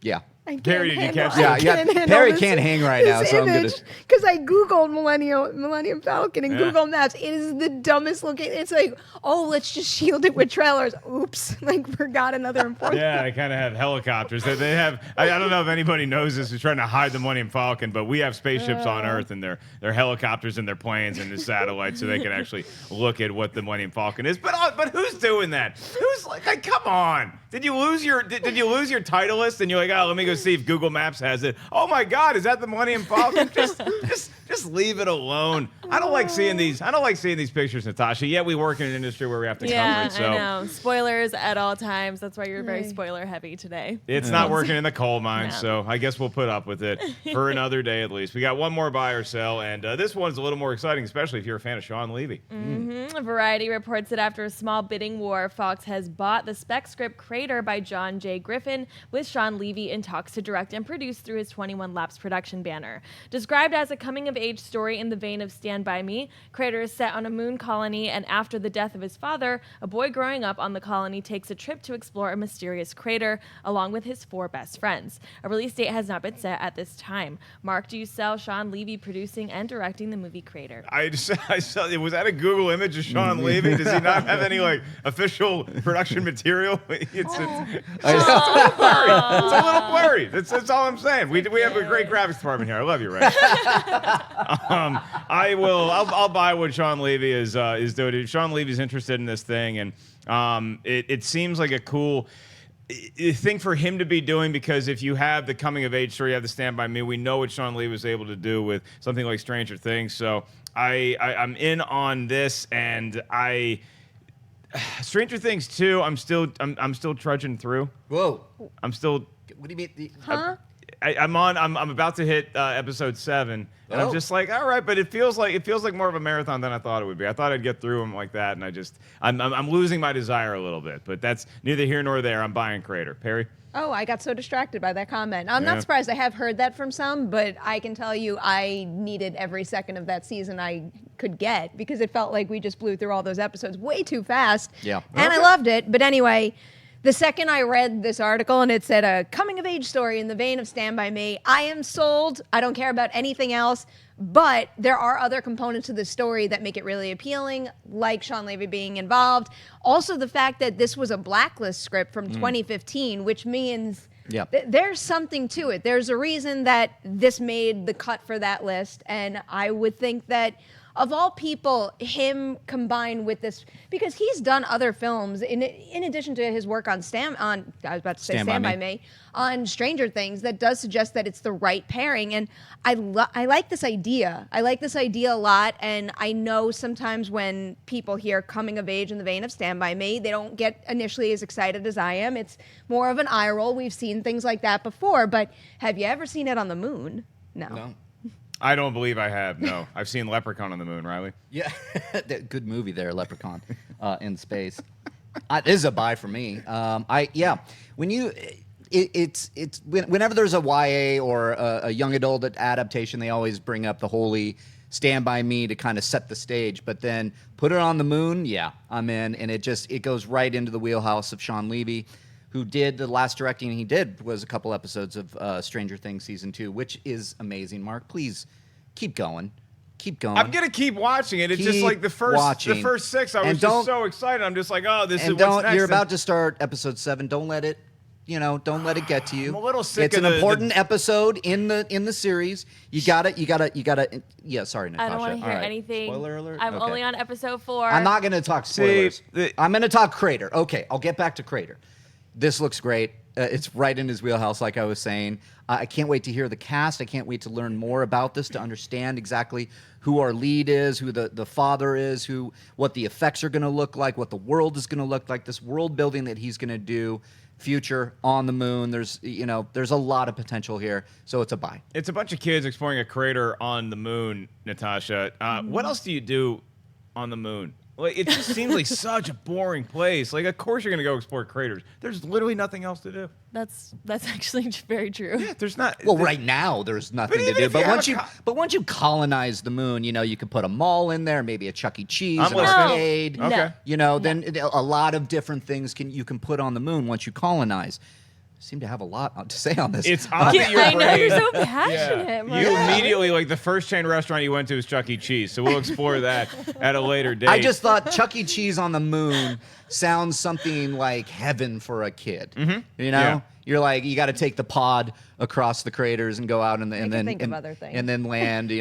yeah. Perri, did you catch that? Yeah. Perri can't hang right now, so I'm gonna. Because I googled Millennium Falcon in Google Maps. It is the dumbest looking. It's like, let's just shield it with trailers. Oops, forgot another important. Yeah, they kind of have helicopters. They have. I don't know if anybody knows this. Who's trying to hide the Millennium Falcon, but we have spaceships on Earth, and they're helicopters and their planes and the satellites, so they can actually look at what the Millennium Falcon is. But who's doing that? Who's like come on? Did you lose your title list and you're like, let me go see if Google Maps has it. Oh my God, is that the Millennium Falcon? Just leave it alone. I don't like seeing these pictures, Natasha. Yet we work in an industry where we have to cover it. So I know. Spoilers at all times. That's why you're very spoiler heavy today. It's not working in the coal mine, so I guess we'll put up with it for another day at least. We got one more buy or sell, and this one's a little more exciting, especially if you're a fan of Shawn Levy. Mm-hmm. Variety reports that after a small bidding war, Fox has bought the spec script Crater by John J. Griffin, with Shawn Levy in talks to direct and produce through his 21 Laps production banner. Described as a coming-of-age coming-of-age story in the vein of Stand By Me. Crater is set on a moon colony, and after the death of his father, a boy growing up on the colony takes a trip to explore a mysterious crater along with his 4 best friends. A release date has not been set at this time. Mark, do you sell Shawn Levy producing and directing the movie Crater? I saw, was that a Google image of Shawn Levy? Does he not have any like official production material? It's a little blurry. That's all I'm saying. We have a great graphics department here. I love you, Ray. I'll buy what Shawn Levy is doing. Shawn Levy's interested in this thing, and it seems like a cool thing for him to be doing, because if you have the coming of age story, you have the Stand By Me. We know what Shawn Levy was able to do with something like Stranger Things. So I'm in on this, and Stranger Things 2, I'm still trudging through. Whoa. I'm still. What do you mean? I'm about to hit episode 7, and I'm just like, all right, but it feels like more of a marathon than I thought it would be. I thought I'd get through them like that, and I'm losing my desire a little bit, but that's neither here nor there. I'm buying Crater. Perry? Oh, I got so distracted by that comment. I'm not surprised. I have heard that from some, but I can tell you I needed every second of that season I could get, because it felt like we just blew through all those episodes way too fast. Yeah. And I loved it. But anyway, the second I read this article and it said a coming-of-age story in the vein of Stand By Me, I am sold. I don't care about anything else. But there are other components to the story that make it really appealing, like Shawn Levy being involved. Also, the fact that this was a blacklist script from 2015, which means there's something to it. There's a reason that this made the cut for that list. And I would think that, of all people, him combined with this, because he's done other films in addition to his work on Stand By Me, on Stranger Things, that does suggest that it's the right pairing. And I like this idea. I like this idea a lot. And I know sometimes when people hear coming of age in the vein of Stand By Me, they don't get initially as excited as I am. It's more of an eye roll. We've seen things like that before. But have you ever seen it on the moon? No. I don't believe I have. No, I've seen Leprechaun on the Moon. Riley. Yeah, good movie there, Leprechaun, in space. It is a buy for me. Whenever there's a YA or a young adult adaptation, they always bring up the holy Stand By Me to kind of set the stage. But then put it on the moon, yeah, I'm in, and it goes right into the wheelhouse of Shawn Levy, who did the last directing he did was a couple episodes of Stranger Things season 2, which is amazing. Mark, please keep going. Keep going. I'm gonna keep watching it. It's just like the first 6. I was just so excited. I'm just like, oh, this is what's next. You're about to start episode 7. Don't let it get to you. I'm a little sick. It's of an important episode in the series. You gotta. Yeah, sorry, Natasha. I don't want to hear anything. Spoiler alert. I'm only on episode 4. I'm not gonna talk spoilers. I'm gonna talk Crater. Okay, I'll get back to Crater. This looks great. It's right in his wheelhouse, like I was saying. I can't wait to hear the cast. I can't wait to learn more about this, to understand exactly who our lead is, who the father is, what the effects are going to look like, what the world is going to look like, this world building that he's going to do, future on the moon. There's a lot of potential here, so it's a buy. It's a bunch of kids exploring a crater on the moon, Natasha. What else do you do on the moon? Like, it just seems like such a boring place. Like, of course you're going to go explore craters. There's literally nothing else to do. That's actually very true. Yeah, there's not. Well, right now there's nothing to do. But once you colonize the moon, you could put a mall in there, maybe a Chuck E. Cheese, an arcade. Okay. Then a lot of different things you can put on the moon once you colonize. Seem to have a lot to say on this. It's odd that I know you're so passionate. You immediately, like, the first chain restaurant you went to was Chuck E. Cheese, so we'll explore that at a later date. I just thought Chuck E. Cheese on the moon sounds something like heaven for a kid. Mm-hmm. Yeah. You're like, you got to take the pod across the craters and go out and then land.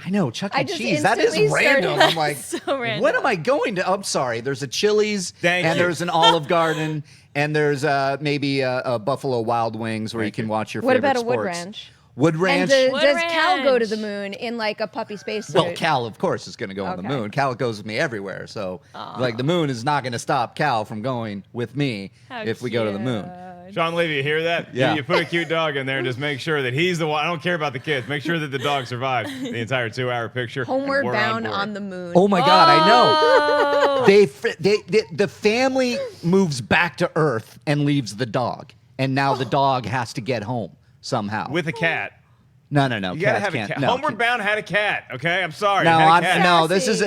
I know, Chuck E. Cheese. That is random. I'm like, so random. What am I going to? I'm sorry. There's a Chili's, there's an Olive Garden, and there's maybe a Buffalo Wild Wings where you can watch your favorite sports. What about a Wood Ranch? Wood Ranch. And does Cal go to the moon in like a puppy spacesuit? Well, Cal, of course, is going to go on the moon. Cal goes with me everywhere. So, the moon is not going to stop Cal from going with me if we go to the moon. Shawn Levy, you hear that? Yeah. You put a cute dog in there and just make sure that he's the one. I don't care about the kids. Make sure that the dog survives the entire 2-hour picture. Homeward Bound on the moon. Oh my God, I know. The family moves back to Earth and leaves the dog, and now the dog has to get home somehow with a cat. No. You gotta Cats have a can't. cat. No, Homeward Bound had a cat. Okay, I'm sorry. No, Had a cat. no. This Sassy.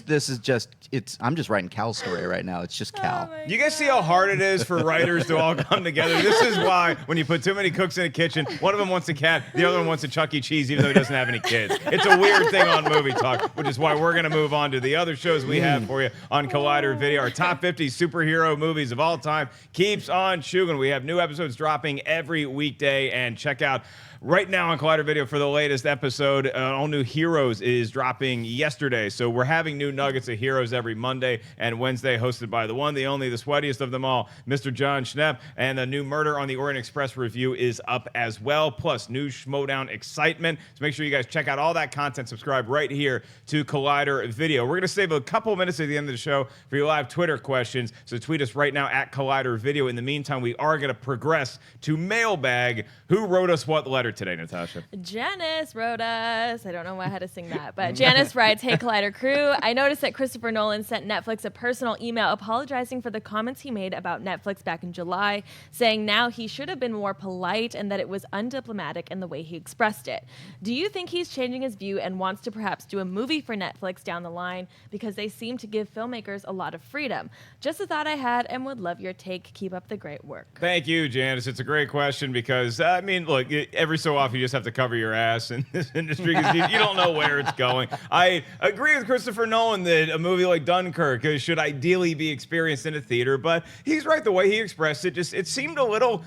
is just. I'm just writing Cal's story right now. It's just Cal. Oh my You guys see how hard it is for writers to all come together? This is why when you put too many cooks in a kitchen, one of them wants a cat, the other one wants a Chuck E. Cheese, even though he doesn't have any kids. It's a weird thing on Movie Talk, which is why we're going to move on to the other shows we have for you on Collider Video. Our top 50 superhero movies of all time keeps on chugging. We have new episodes dropping every weekday, and check out right now on Collider Video for the latest episode. All new Heroes is dropping yesterday. So we're having new nuggets of Heroes every Monday and Wednesday, hosted by the one, the only, the sweatiest of them all, Mr. John Schnepp. And the new Murder on the Orient Express review is up as well, plus new Schmodown excitement. So make sure you guys check out all that content. Subscribe right here to Collider Video. We're going to save a couple minutes at the end of the show for your live Twitter questions. So tweet us right now at Collider Video. In the meantime, we are going to progress to Mailbag. Who wrote us what letter today, Natasha? Janice wrote us. I don't know why I had to sing that, but Janice writes, "Hey Collider crew, I noticed that Christopher Nolan sent Netflix a personal email apologizing for the comments he made about Netflix back in July, saying now he should have been more polite and that it was undiplomatic in the way he expressed it. Do you think he's changing his view and wants to perhaps do a movie for Netflix down the line because they seem to give filmmakers a lot of freedom? Just a thought I had and would love your take. Keep up the great work." Thank you, Janice. It's a great question because, I mean, look, every so often you just have to cover your ass in this industry because you don't know where it's going. I agree with Christopher Nolan that a movie like Dunkirk should ideally be experienced in a theater, but he's right. The way he expressed it, it seemed a little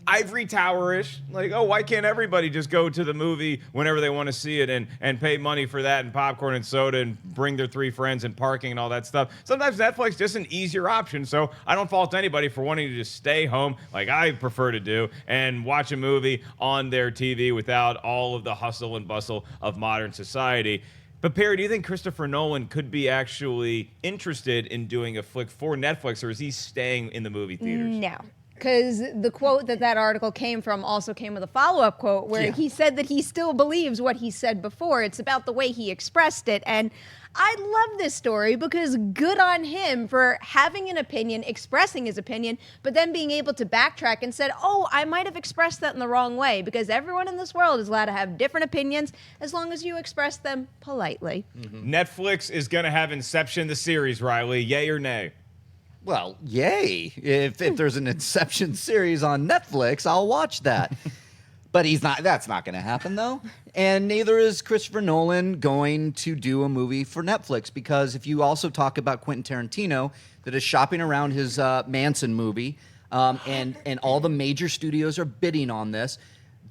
ivory tower-ish. Like, oh, why can't everybody just go to the movie whenever they want to see it and pay money for that and popcorn and soda and bring their 3 friends and parking and all that stuff? Sometimes Netflix just an easier option, so I don't fault anybody for wanting to just stay home like I prefer to do and watch a movie on their TV without all of the hustle and bustle of modern society. But Perri, do you think Christopher Nolan could be actually interested in doing a flick for Netflix, or is he staying in the movie theaters? No. Because the quote that article came from also came with a follow-up quote where he said that he still believes what he said before. It's about the way he expressed it. And I love this story because good on him for having an opinion, expressing his opinion, but then being able to backtrack and said, oh, I might have expressed that in the wrong way, because everyone in this world is allowed to have different opinions as long as you express them politely. Netflix is going to have Inception, the series, Reilly. Yay or nay? Well, yay! If there's an Inception series on Netflix, I'll watch that. But that's not going to happen, though. And neither is Christopher Nolan going to do a movie for Netflix, because if you also talk about Quentin Tarantino, that is shopping around his Manson movie, and all the major studios are bidding on this.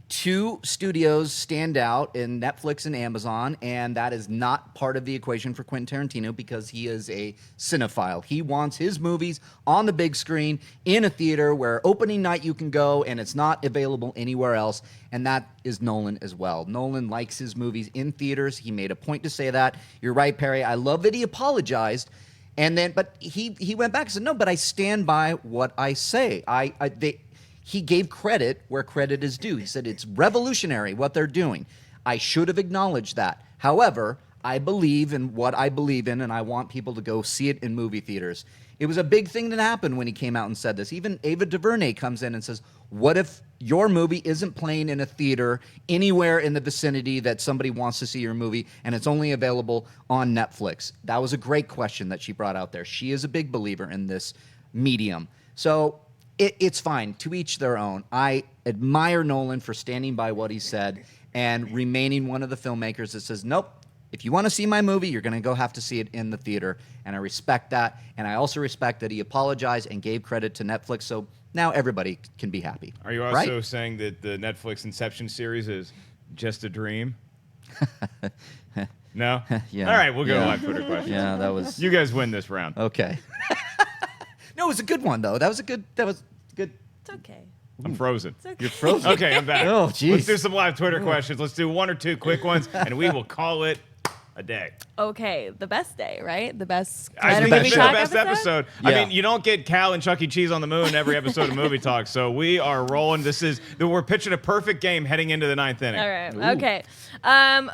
2 studios stand out in Netflix and Amazon, and that is not part of the equation for Quentin Tarantino because he is a cinephile. He wants his movies on the big screen in a theater where opening night you can go and it's not available anywhere else, and that is Nolan as well. Nolan likes his movies in theaters. He made a point to say that. You're right, Perri. I love that he apologized. But he went back and said, no, but I stand by what I say. He gave credit where credit is due. He said it's revolutionary what they're doing. I should have acknowledged that. However, I believe in what I believe in, and I want people to go see it in movie theaters. It was a big thing that happened when he came out and said this. Even Ava DuVernay comes in and says, what if your movie isn't playing in a theater anywhere in the vicinity that somebody wants to see your movie, and it's only available on Netflix? That was a great question that she brought out there. She is a big believer in this medium. So it's fine. To each their own. I admire Nolan for standing by what he said and remaining one of the filmmakers that says, nope, if you want to see my movie, you're going to go have to see it in the theater. And I respect that. And I also respect that he apologized and gave credit to Netflix. So now everybody can be happy. Are you also saying that the Netflix Inception series is just a dream? No? Yeah. All right, we'll go to live Twitter questions. Yeah, that was... You guys win this round. Okay. No, it was a good one, though. That was good. It's okay. I'm frozen. It's okay. You're frozen. Okay, I'm back. Oh, geez. Let's do some live Twitter questions. Let's do 1 or 2 quick ones, and we will call it a day. Okay, the best day, right? The best. I think Movie it's the Talk best episode. Yeah. I mean, you don't get Cal and Chuck E. Cheese on the moon every episode of Movie Talk, so we are rolling. We're pitching a perfect game heading into the 9th inning. All right. Ooh. Okay.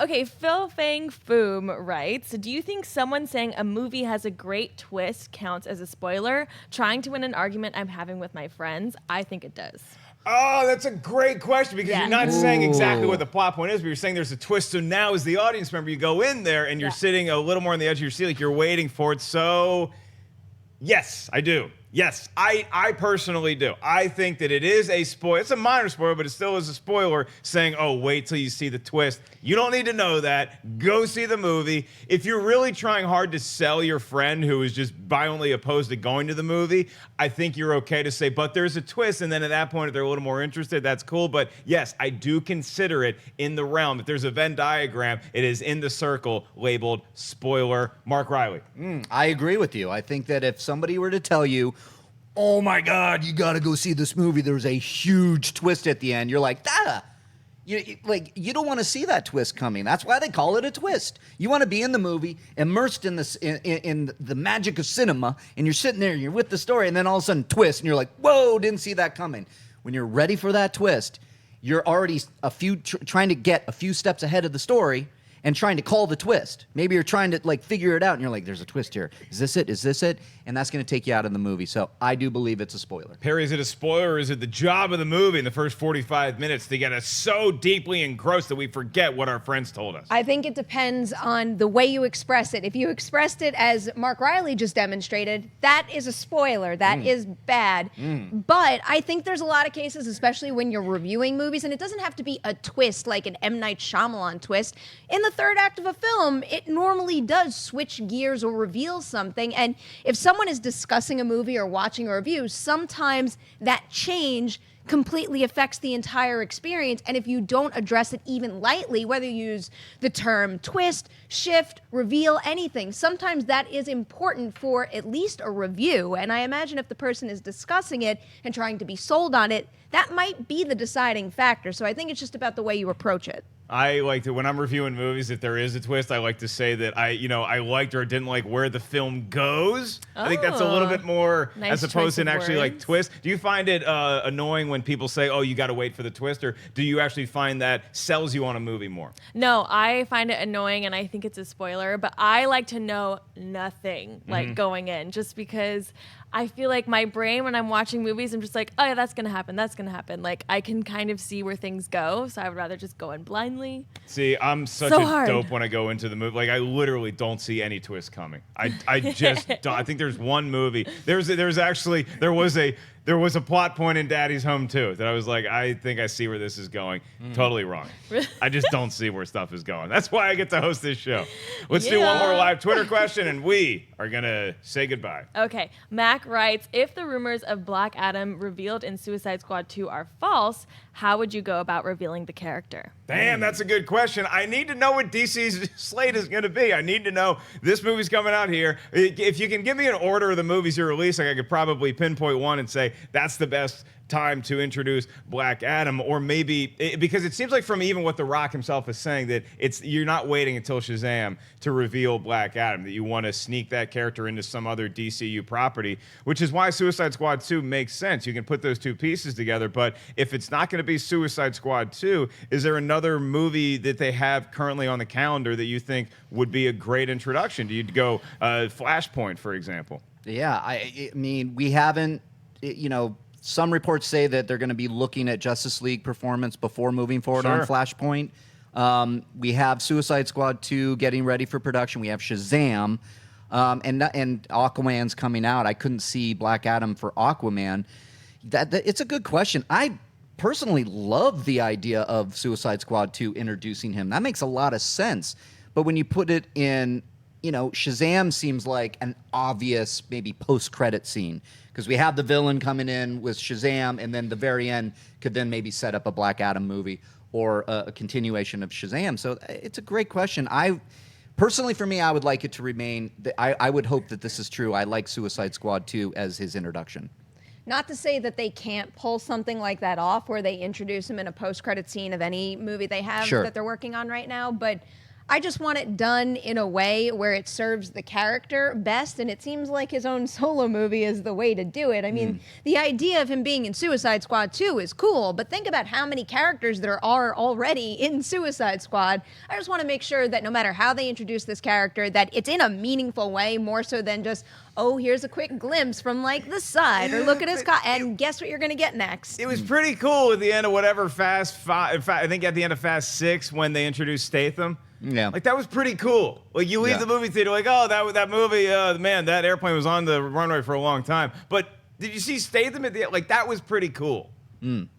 Okay. Phil Fang Foom writes, do you think someone saying a movie has a great twist counts as a spoiler? Trying to win an argument I'm having with my friends? I think it does. Oh, that's a great question because Yeah. you're not saying exactly Ooh. what the plot point is, but you're saying there's a twist. So now, as the audience member, you go in there and you're Yeah. sitting a little more on the edge of your seat, like you're waiting for it. So, yes, I do. Yes, I personally do. I think that it is a spoiler. It's a minor spoiler, but it still is a spoiler saying, oh, wait till you see the twist. You don't need to know that. Go see the movie. If you're really trying hard to sell your friend who is just violently opposed to going to the movie, I think you're okay to say, but there's a twist. And then at that point, if they're a little more interested, that's cool. But yes, I do consider it in the realm. If there's a Venn diagram, it is in the circle labeled spoiler. Mark Reilly. I agree with you. I think that if somebody were to tell you, oh my God, you got to go see this movie, there's a huge twist at the end, you're like, you don't want to see that twist coming. That's why they call it a twist. You want to be in the movie, immersed in this in the magic of cinema, and you're sitting there, you're with the story, and then all of a sudden twist, and you're like, whoa, didn't see that coming. When you're ready for that twist, you're already trying to get a few steps ahead of the story and trying to call the twist. Maybe you're trying to figure it out, and you're like, there's a twist here. Is this it? Is this it? And that's going to take you out of the movie. So I do believe it's a spoiler. Perri, is it a spoiler or is it the job of the movie in the first 45 minutes to get us so deeply engrossed that we forget what our friends told us? I think it depends on the way you express it. If you expressed it as Mark Reilly just demonstrated, that is a spoiler. That is bad. But I think there's a lot of cases, especially when you're reviewing movies, and it doesn't have to be a twist like an M. Night Shyamalan twist. In the third act of a film, it normally does switch gears or reveal something. And if someone is discussing a movie or watching a review, sometimes that change completely affects the entire experience. And if you don't address it even lightly, whether you use the term twist, shift, reveal, anything, sometimes that is important for at least a review. And I imagine if the person is discussing it and trying to be sold on it, that might be the deciding factor. So I think it's just about the way you approach it. I like to, when I'm reviewing movies, if there is a twist, I like to say that I liked or didn't like where the film goes. I think that's a little bit more Nice as opposed to choice an of actually like words. twist. Do you find it annoying when people say, oh, you got to wait for the twist? Or do you actually find that sells you on a movie more? No, I find it annoying and I think it's a spoiler, but I like to know nothing going in just because I feel like my brain when I'm watching movies, I'm just like, oh yeah, that's going to happen. That's going to happen. Like I can kind of see where things go. So I would rather just go in blindly. See, I'm such So a hard. dope when I go into the movie. Like I literally don't see any twist coming. I just don't. I think there's one movie. There was a plot point in Daddy's Home too that I was like, I think I see where this is going. Totally wrong. I just don't see where stuff is going. That's why I get to host this show. Let's do one more live Twitter question, and we are gonna say goodbye. Okay, Mac writes, if the rumors of Black Adam revealed in Suicide Squad 2 are false, how would you go about revealing the character? Damn, that's a good question. I need to know what DC's slate is going to be. I need to know this movie's coming out here. If you can give me an order of the movies you're releasing, I could probably pinpoint one and say that's the best time to introduce Black Adam, or maybe because it seems like from even what The Rock himself is saying that you're not waiting until Shazam to reveal Black Adam, that you want to sneak that character into some other DCU property, which is why Suicide Squad 2 makes sense. You can put those two pieces together, but if it's not going to be Suicide Squad 2, is there another movie that they have currently on the calendar that you think would be a great introduction? Do you go Flashpoint, for example? Yeah, I mean, we haven't, some reports say that they're going to be looking at Justice League performance before moving forward on Sure. Flashpoint. We have Suicide Squad 2 getting ready for production. We have Shazam, and Aquaman's coming out. I couldn't see Black Adam for Aquaman. It's a good question. I personally love the idea of Suicide Squad 2 introducing him. That makes a lot of sense. But when you put it in, Shazam seems like an obvious maybe post-credit scene because we have the villain coming in with Shazam, and then the very end could then maybe set up a Black Adam movie or a continuation of Shazam. So it's a great question. Personally, for me, I would like it to remain. I would hope that this is true. I like Suicide Squad 2 as his introduction. Not to say that they can't pull something like that off where they introduce him in a post-credit scene of any movie they have Sure. that they're working on right now, but I just want it done in a way where it serves the character best, and it seems like his own solo movie is the way to do it. I mean, the idea of him being in Suicide Squad 2 is cool, but think about how many characters there are already in Suicide Squad. I just want to make sure that no matter how they introduce this character, that it's in a meaningful way, more so than just, oh, here's a quick glimpse from like the side, or look at his and guess what you're going to get next. It was pretty cool at the end of whatever Fast 5, in fact, I think at the end of Fast 6 when they introduced Statham. Yeah. Like, that was pretty cool. Like, you leave the movie theater like, oh, that movie, man, that airplane was on the runway for a long time. But did you see Statham at the end? Like, that was pretty cool.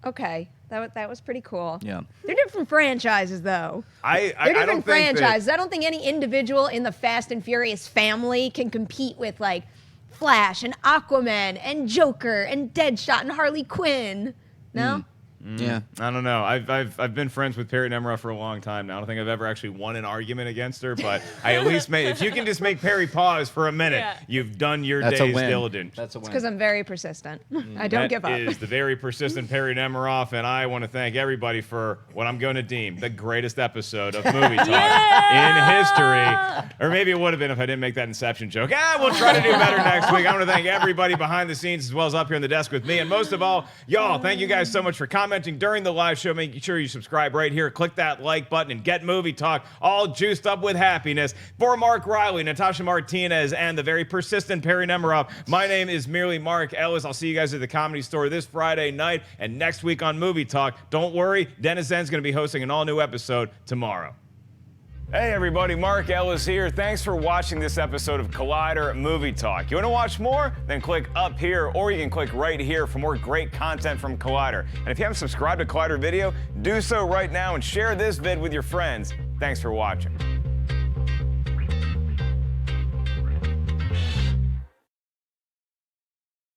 Okay. That was pretty cool. Yeah. They're different franchises, though. I They're different don't think franchises. I don't think any individual in the Fast and Furious family can compete with, like, Flash and Aquaman and Joker and Deadshot and Harley Quinn. No? Yeah. I don't know. I've been friends with Perri Nemiroff for a long time now. I don't think I've ever actually won an argument against her, but I at least made. If you can just make Perri pause for a minute, you've done your That's a day's win. diligence. That's a win. Because I'm very persistent. I don't give up. That is the very persistent Perri Nemiroff, and I want to thank everybody for what I'm going to deem the greatest episode of Movie Talk in history. Or maybe it would have been if I didn't make that Inception joke. We'll try to do better next week. I want to thank everybody behind the scenes as well as up here on the desk with me, and most of all, y'all, thank you guys so much for commenting during the live show. Make sure you subscribe right here. Click that like button and get Movie Talk all juiced up with happiness. For Mark Reilly, Natasha Martinez, and the very persistent Perri Nemiroff, my name is merely Mark Ellis. I'll see you guys at the Comedy Store this Friday night and next week on Movie Talk. Don't worry, Dennis Zen's going to be hosting an all-new episode tomorrow. Hey everybody, Mark Ellis here. Thanks for watching this episode of Collider Movie Talk. You want to watch more? Then click up here, or you can click right here for more great content from Collider. And if you haven't subscribed to Collider Video, do so right now and share this vid with your friends. Thanks for watching.